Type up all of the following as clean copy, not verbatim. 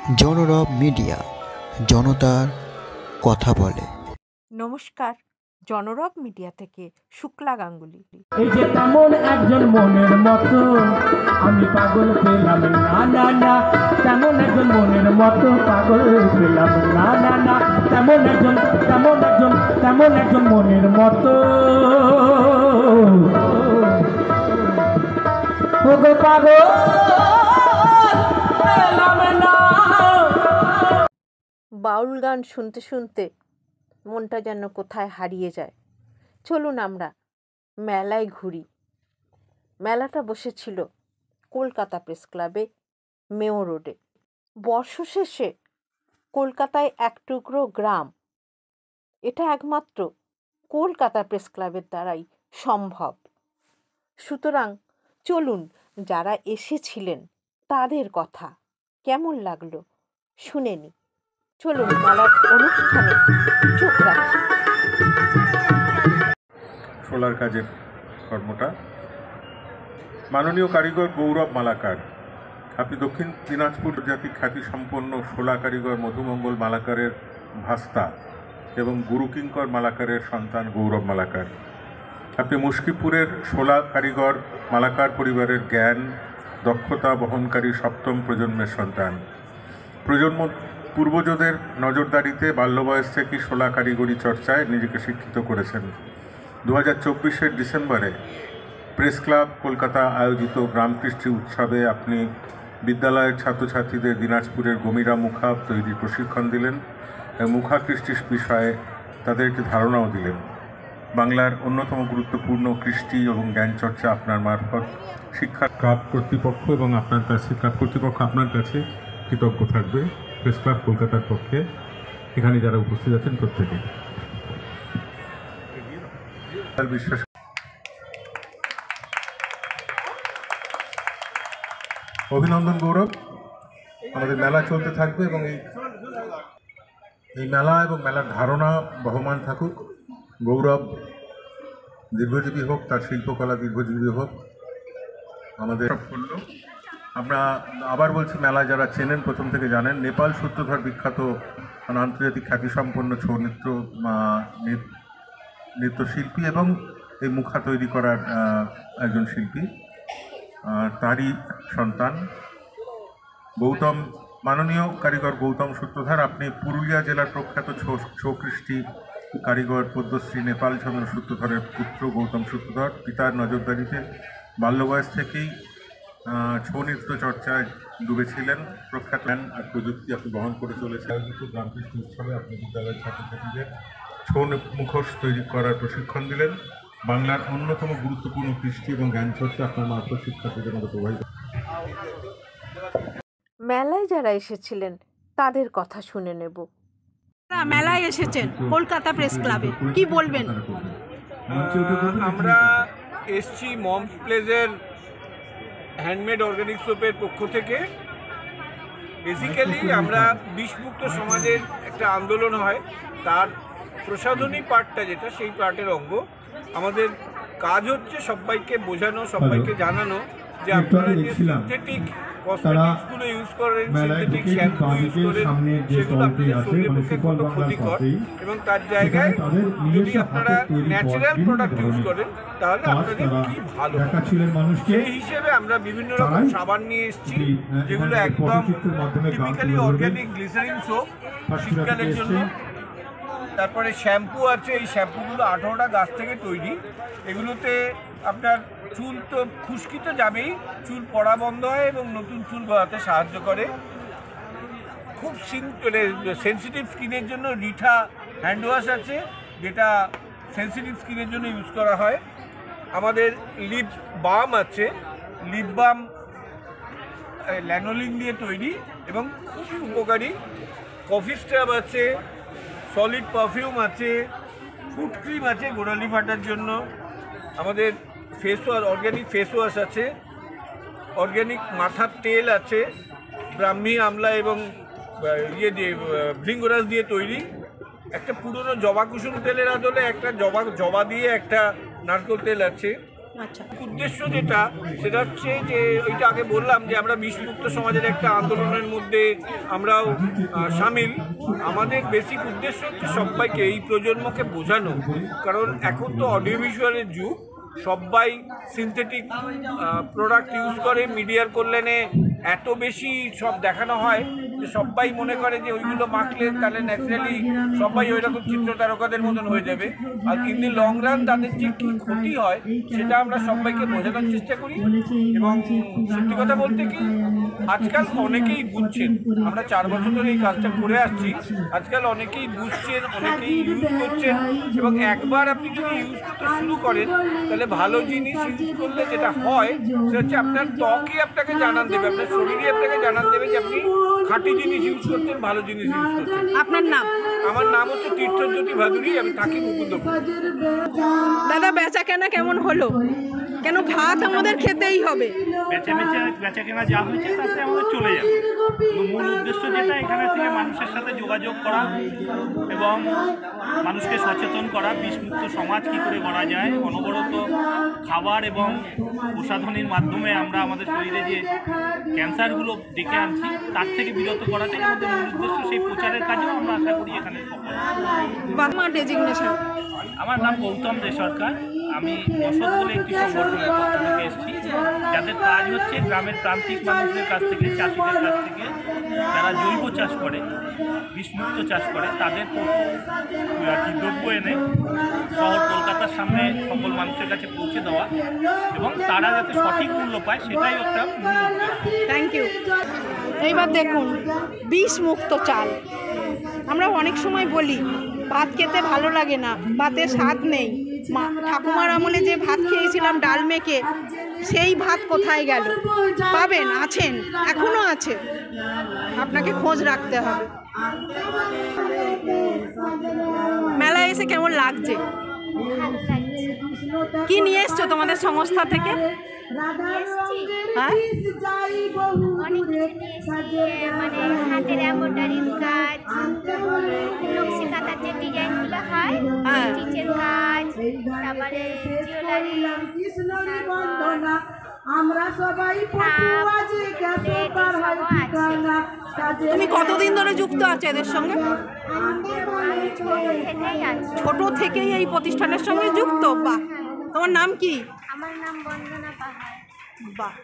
জনরব media, জনতার কথা বলে। নমস্কার, জনরব মিডিয়া থেকে শুক্লা গাঙ্গুলি। এই যে তেমন একজন মনের মতো আমি পাগল পেলাম না না না, তেমন একজন মনের মতো পাগল পেলাম না না না, তেমন একজন মনের মতো ওগো পাগল পেলাম না। বাউল গান শুনতে শুনতে মনটা যেন কোথায় হারিয়ে যায়। চলুন আমরা মেলায় ঘুরি। মেলাটা বসেছিল কলকাতা প্রেস ক্লাবে, মেও রোডে। বর্ষশেষে কলকাতায় এক টুকরো গ্রাম, এটা একমাত্র কলকাতা প্রেস ক্লাবের দ্বারাই সম্ভব। সুতরাং চলুন যারা এসেছিলেন তাদের কথা কেমন লাগলো শুনে নি। চলুন মেলার অনুষ্ঠানে চোখ রাখি। শোলার কাজের কর্মটা মাননীয় কারিগর গৌরব মালাকার। আপনি দক্ষিণ দিনাজপুর জাতির খ্যাতিসম্পন্ন শোলা কারিগর মধুমঙ্গল মালাকারের ভাস্তা এবং গুরুকিঙ্কর মালাকারের সন্তান গৌরব মালাকার। আপনি মুশকিপুরের শোলা কারিগর মালাকার পরিবারের জ্ঞান দক্ষতা বহনকারী সপ্তম প্রজন্মের সন্তান। পূর্বজদের নজরদারিতে বাল্য বয়স থেকে শোলা কারিগরি চর্চায় নিজেকে শিক্ষিত করেছেন। 2024 ডিসেম্বরে প্রেস ক্লাব কলকাতা আয়োজিত গ্রাম কৃষ্টি উৎসবে আপনি বিদ্যালয়ের ছাত্রছাত্রীদের দিনাজপুরের গমিরা মুখা তৈরির প্রশিক্ষণ দিলেন এবং মুখা কৃষ্টি বিষয়ে তাদেরকে ধারণাও দিলেন। বাংলার অন্যতম গুরুত্বপূর্ণ কৃষ্টি এবং জ্ঞান চর্চা আপনার মারফত শিক্ষা ক্লাব কর্তৃপক্ষ এবং আপনার কাছে কৃতজ্ঞ থাকবে। প্রেস ক্লাব কলকাতার পক্ষে এখানে যারা উপস্থিত আছেন প্রত্যেকে বিশ্বাস। অভিনন্দন গৌরব। আমাদের মেলা চলতে থাকবে এবং এই মেলা এবং মেলার ধারণা বহমান থাকুক। গৌরব দীর্ঘজীবী হোক, তার শিল্পকলা দীর্ঘজীবী হোক। আমাদের করল আমরা আবার বলছি, মেলা যারা চেনেন প্রথম থেকে জানেন, নেপাল সূত্রধর বিখ্যাত আন্তর্জাতিক খ্যাতিসম্পন্ন ছৌ নৃত্যশিল্পী এবং এই মুখা তৈরি করার একজন শিল্পী। তারই সন্তান গৌতম, মাননীয় কারিগর গৌতম সূত্রধর। আপনি পুরুলিয়া জেলার প্রখ্যাত ছৌ কৃষ্টি কারিগর পদ্মশ্রী নেপাল চন্দ্র সূত্রধরের পুত্র গৌতম সূত্রধর। পিতার নজরদারিতে বাল্য বয়স থেকেই ছৌ নৃত্য চর্চায় ডুবেছিলেন। প্রখ্যাত জ্ঞান আর প্রযুক্তি আপনি বহন করে চলেছেন। আয়োজিত গ্রাম কৃষ্টি উৎসবে আপনি বিদ্যালয়ের ছাত্রছাত্রীদের ছৌ মুখোশ তৈরি করার প্রশিক্ষণ দিলেন। বাংলার অন্যতম গুরুত্বপূর্ণ কৃষ্টি এবং জ্ঞান চর্চা আপনার মাত্র শিক্ষার্থীদের মধ্যে প্রবাহিত। মেলায় যারা এসেছিলেন তাদের কথা শুনে নেব। মেলায় এসেছেন কলকাতা প্রেস ক্লাবে, কি বলবেন? আমরা এসছি মমস প্লেজের হ্যান্ডমেড অর্গানিক সোপের পক্ষ থেকে। বেসিক্যালি আমরা বিষমুক্ত সমাজের একটা আন্দোলন হয়, তার প্রসাধনী পার্টটা যেটা, সেই পার্টের অঙ্গ। আমাদের কাজ হচ্ছে সবাইকে বোঝানো, সবাইকে জানানো যে আপনারা যে সিনথেটিক কসমেটিক্সগুলো ইউজ করেন, সিনথেটিক শ্যাম্পু ইউজ করেন, সেগুলো আপনাদের শরীরের পক্ষে কত ক্ষতিকর, এবং তার জায়গায় যদি আপনারা ন্যাচারাল প্রোডাক্ট ইউজ করেন তাহলে আপনাদের কি ভালো। সেই হিসেবে আমরা বিভিন্ন রকম সাবান নিয়ে এসেছি, যেগুলো একদম টিপিক্যালি অর্গ্যানিক গ্লিসারিন সোপ শীতকালের জন্য। তারপরে শ্যাম্পু আছে, এই শ্যাম্পুগুলো 18টা গাছ থেকে তৈরি। এগুলোতে আপনার চুল তো খুশকি তো যাবেই, চুল পড়া বন্ধ হয় এবং নতুন চুল গজাতে সাহায্য করে। খুব সেন্সিটিভ স্কিনের জন্য রিঠা হ্যান্ড ওয়াশ আছে, যেটা সেন্সিটিভ স্কিনের জন্য ইউজ করা হয়। আমাদের লিপ বাম আছে, লিপ বাম ল্যানোলিন দিয়ে তৈরি এবং খুবই উপকারী। কফি স্টাব আছে, সলিড পারফিউম আছে, ফুড ক্রিম আছে গোড়ালি ফাটার জন্য। আমাদের face wash, organic face wash আছে, অর্গ্যানিক মাথার তেল আছে, ব্রাহ্মী আমলা এবং দিয়ে ভৃঙ্গরাজ দিয়ে তৈরি। একটা পুরনো জবা কুসুম তেলের আদলে একটা জবা দিয়ে একটা নারকেল তেল আছে। আচ্ছা, উদ্দেশ্য যেটা সেটা হচ্ছে যে ওইটা আগে বললাম যে আমরা বিষমুক্ত সমাজের একটা আন্দোলনের মধ্যে আমরাও সামিল। আমাদের বেসিক উদ্দেশ্য হচ্ছে সবাইকে, এই প্রজন্মকে বোঝানো, কারণ এখন তো অডিও ভিজুয়ালের যুগ, সবাই সিনথেটিক প্রোডাক্ট ইউজ করে। মিডিয়ার কল্যাণে এত বেশি সব দেখানো হয় যে সবাই মনে করে যে ওইগুলো মাখলে তাহলে ন্যাচারালি সবাই ওই রকম চিত্র তারকাদের মতন হয়ে যাবে। আর ইন দি লং রান তাদের যে কী ক্ষতি হয় সেটা আমরা সবাইকে বোঝানোর চেষ্টা করি। এবং সত্যি কথা বলতে কি, আজকাল অনেকেই বুঝছেন, আমরা 4 বছর ধরে এই কাজটা করে আসছি, আজকাল অনেকেই বুঝছেন, অনেকেই ইউজ করছেন। এবং একবার আপনি যদি ইউজ করতে শুরু করেন তাহলে ভালো জিনিস ইউজ করলে যেটা হয় সেটা হচ্ছে আপনার ত্বকই আপনাকে জানান দেবে, আপনার শরীরই আপনাকে জানান দেবে যে আপনি খাঁটি জিনিস ইউজ করছেন, ভালো জিনিস ইউজ করছেন। আপনার নাম? আমার নাম হচ্ছে তীর্থজ্যোতি ভাদুরী, আমি থাকি মুকুন্দপুর। দাদা, বেচা কেনা কেমন হলো? কেন ভাত আমাদের খেতেই হবে? বেচা কেনা যা হয়েছে তাতে আমাদের চলে যাবে। মূল উদ্দেশ্য যেটা, এখানে থেকে মানুষের সাথে যোগাযোগ করা এবং মানুষকে সচেতন করা, বিষমুক্ত সমাজ কী করে করা যায়। অনবরত খাবার এবং প্রসাধনীর মাধ্যমে আমরা আমাদের শরীরে যে ক্যান্সারগুলো ডেকে আনছি তার থেকে বিরত করাটাই আমাদের মূল উদ্দেশ্য। সেই প্রচারের কাজেও আমরা আশা করি এখানে সফল। বাবা ডেজিগনেশন? আমার নাম গৌতম দে সরকার। আমি বসত বলে একটি সংগঠনের পক্ষ থেকে এসেছি, যাদের কাজ হচ্ছে গ্রামের প্রান্তিক মানুষদের কাছ থেকে, চাষিদের কাছ থেকে, যারা জৈব চাষ করে, বিষমুক্ত চাষ করে, তাদের দ্রব্য এনে শহর কলকাতার সামনে সকল মানুষের কাছে পৌঁছে দেওয়া এবং তারা যাতে সঠিক মূল্য পায় সেটাই একটা মূল উদ্দেশ্য। Thank you. এইবার দেখুন, বিষমুক্ত চাল। আমরা অনেক সময় বলি ভাত খেতে ভালো লাগে না, ভাতের স্বাদ নেই। ঠাকুমার আমলে যে ভাত খেয়েছিলাম ডাল মেখে, সেই ভাত কোথায় গেল? পাবেন, আছেন, এখনো আছে, আপনাকে খোঁজ রাখতে হবে। মেলায় এসে কেমন লাগছে? কি নিয়ে এসছো তোমাদের সংস্থা থেকে? হ্যাঁ, অনেক কিছু নিয়ে এসেছি, মানে হাতের এমব্রয়ডারির কাজ, নকশি কাঁথার যে ডিজাইনগুলো হয়, স্টিচের কাজ, তারপরে জুয়েলারি, আমরা সবাই তুমি কতদিন ধরে যুক্ত আছো এদের সঙ্গে? ছোট থেকেই এই প্রতিষ্ঠানের সঙ্গে যুক্ত? বাহ, তোমার নাম কি? আমার নাম বন্দনা পাহাড়। বাহ,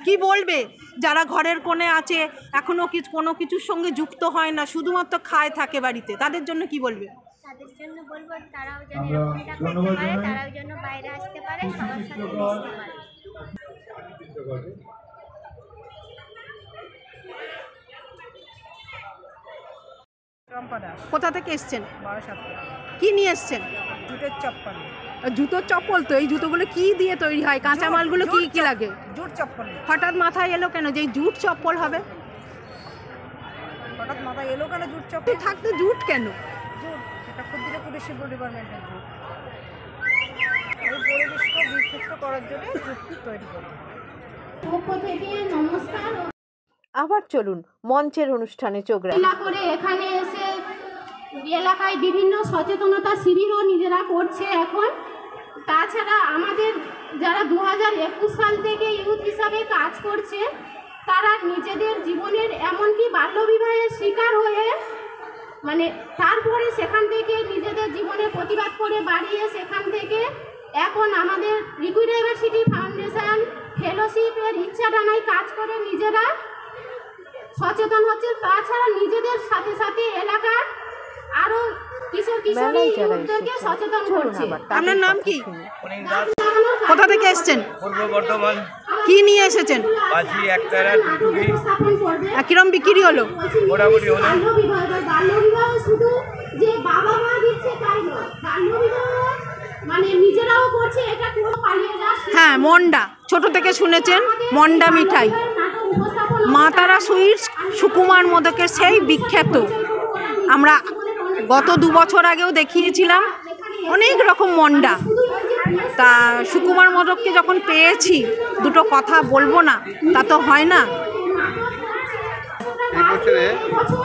কি বলবে যারা ঘরের কোণে আছে, এখনো কোনো কিছুর সঙ্গে যুক্ত হয় না, শুধুমাত্র খায় থাকে বাড়িতে, তাদের জন্য কি বলবে? তাদের জন্য বলবো তারাও যেন এরকমটা করতে পারে, তারাও যেন বাইরে আসতে পারে, সবার সাথে মিশতে পারে। কোথা থেকে এসছেন? কি নিয়ে এসছেন? জুটের চপ্পল। জুতোর চপ্পল? তো এই জুতোগুলো কি দিয়ে তৈরি হয়? কাঁচামালগুলো কি কি লাগে? জুট চপ্পল। হঠাৎ মাথায় এলো কেন যে জুট চপ্পল হবে? হঠাৎ মাথায় এলো কেন জুট চপ্পল থাকতে জুট কেন? জুট এটা ক্ষুদ্র শিল্প ডিপার্টমেন্টের জুট, ওই পরিবেশকে বিশুদ্ধ করার জন্য জুট তৈরি করা। পক্ষ থেকে নমস্কার। আবার চলুন মঞ্চের অনুষ্ঠানে চোখ করে এখানে এসে এলাকায় বিভিন্ন সচেতনতা শিবিরও নিজেরা করছে এখন। তাছাড়া আমাদের যারা 2021 সাল থেকে ইউথ হিসাবে কাজ করছে, তারা নিজেদের জীবনের এমনকি বাল্যবিবাহের শিকার হয়ে, মানে তারপরে সেখান থেকে নিজেদের জীবনে প্রতিবাদ করে বাড়িয়ে সেখান থেকে এখন আমাদের লিকুইড ডাইভার্সিটি ফাউন্ডেশন ফেলোশিপের ইচ্ছা ডানায় কাজ করে নিজেরা সচেতন হচ্ছে। তাছাড়া নিজেদের সাথে সাথে এলাকার আরো কিশোর কিশোরী ইউথদেরকে সচেতন করছে। আপনার নাম কি? কোথা থেকে এসেছেন? পূর্ব বর্ধমান। কি নিয়ে এসেছেন? বাজি একতারা টুটুকি। কিরম বিক্রি হলো? মোটামুটি হলো। বাল্যবিবাহ শুধু যে বাবা মা দিচ্ছে তাই নয়, বাল্যবিবাহ মানে নিজেরাও করছে, এটা পুরো পালিয়ে যাচ্ছে। হ্যাঁ, মন্ডা, ছোট থেকে শুনেছেন মন্ডা মিঠাই, মা তারা সুইটস, সুকুমার মোদকের সেই বিখ্যাত। আমরা গত 2 বছর আগেও দেখিয়েছিলাম অনেক রকম মন্ডা। তা সুকুমার মোদককে যখন পেয়েছি, দুটো কথা বলবো না তা তো হয় না। এই বছরে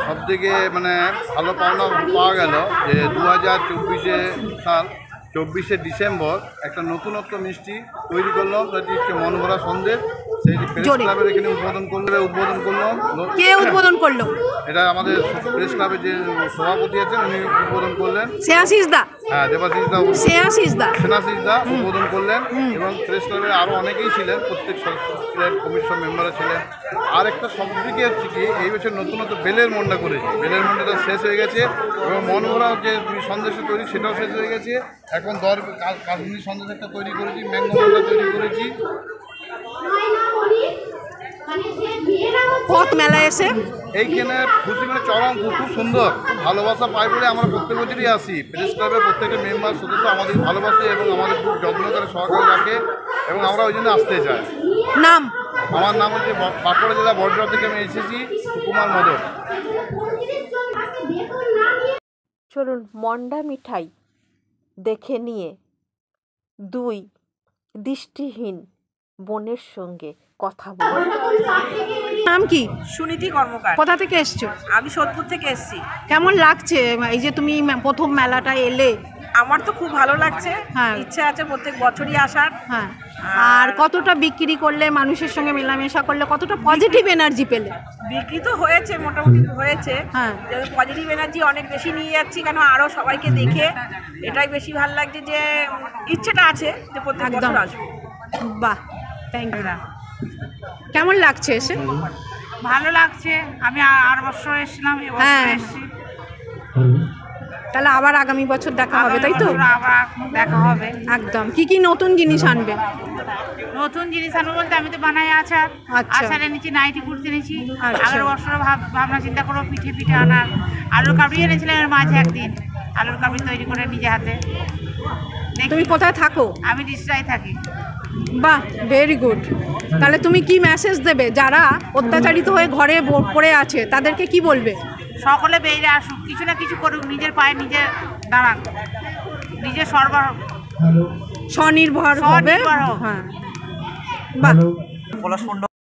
সবথেকে মানে ভালো পাওনা পাওয়া গেল যে 2024 সাল 24শে ডিসেম্বর একটা নতুনত্ব মিষ্টি তৈরি করলাম, যেটি হচ্ছে মনভরা সন্দেশ। সেই প্রেস ক্লাবের এখানে উদ্বোধন করলাম। কে উদ্বোধন করলো? এটা আমাদের প্রেস ক্লাবের যে সভাপতি আছেন উনি উদ্বোধন করলেন। শ্রেয়াশিস দা। হ্যাঁ, দেবাশিস দা উদ্বোধন করলেন এবং প্রেস ক্লাবের আরও অনেকেই ছিলেন, প্রত্যেক সদস্য ছিলেন, কমিটির মেম্বাররা ছিলেন। আর একটা সবদিকে হচ্ছে কি, এই বছর নতুনত্ব বেলের মন্ডা করেছি। বেলের মন্ডাটা শেষ হয়ে গেছে এবং মনভরা যে সন্দেশটা তৈরি সেটাও শেষ হয়ে গেছে। এখন কাশ্মীরি সন্দেশ একটা তৈরি করেছি, ম্যাঙ্গো মন্ডা তৈরি করেছি। কত মেলা এসে এইখানে খুশি মানে চরম, খুব সুন্দর, খুব ভালোবাসা পাই বলে আমরা প্রত্যেক বছরই আসি। প্রেস ক্লাবের প্রত্যেকটা মেম্বার সদস্য আমাদের ভালোবাসে এবং আমাদের খুব যত্ন করে সহকারে রাখে এবং আমরা ওই জন্য আসতে চাই। নাম? আমার নাম হচ্ছে বাঁকুড়া জেলা বড়জোড়া থেকে আমি এসেছি, সুকুমার মোদক। চলুন মন্ডা মিঠাই দেখে নিয়ে দুই দৃষ্টিহীন বোনের সঙ্গে কথা বলি। নাম কি? সুনীতি কর্মকার। কোথা থেকে এসছো? আমি সোদপুর থেকে এসেছি। কেমন লাগছে এই যে তুমি প্রথম মেলাটা এলে? আমার তো খুব ভালো লাগছে। হ্যাঁ, ইচ্ছে আছে প্রত্যেক বছরই আসার। হ্যাঁ। আর কতটা বিক্রি করলে, মানুষের সঙ্গে মেলামেশা করলে কতটা পজিটিভ এনার্জি পেলে? বিক্রি তো হয়েছে, মোটামুটি হয়েছে। হ্যাঁ, পজিটিভ এনার্জি অনেক বেশি নিয়ে যাচ্ছি, কেন আরও সবাইকে দেখে এটাই বেশি ভালো লাগছে যে ইচ্ছেটা আছে যে প্রত্যেক বছর আসবো। বাহ, থ্যাংক ইউ। কেমন লাগছে এসে? ভালো লাগছে। আমি আর বছর এসেছিলাম, হ্যাঁ, তাহলে আবার আগামী বছর দেখা হবে, তাই তো? আবার দেখা হবে। একদম। কি কি নতুন জিনিস আনবে? নতুন জিনিস আনবো বলতে আমি তো বানাই আচার। আচার এনেছি, নাইটি কুর্তি এনেছি। আগের বছর ভাবনা চিন্তা করবো পিঠে আনার। আলুর কাবড়ি এনেছিলাম এর মাঝে একদিন, আলুর কাবড়ি তৈরি করে নিজে হাতে। তুমি কোথায় থাকো? আমি রিসরায় থাকি। বাহ, ভেরি গুড। তাহলে তুমি কি মেসেজ দেবে যারা অত্যাচারিত হয়ে ঘরে পড়ে আছে, তাদেরকে কি বলবে? সকলে বেরিয়ে আসুক, কিছু না কিছু করুক, নিজের পায়ে নিজে দাঁড়ান, নিজে স্বনির্ভর হবে। হ্যাঁ, বাহ।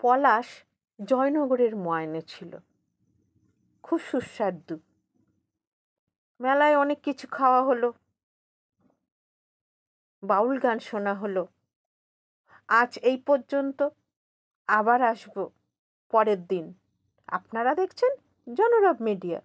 পলাশ জয়নগরের ময়নে ছিল, খুব সুস্বাদু। মেলায় অনেক কিছু খাওয়া হলো, বাউল গান শোনা হলো। আজ এই পর্যন্ত, আবার আসবো পরের দিন। আপনারা দেখছেন জনরব মিডিয়া।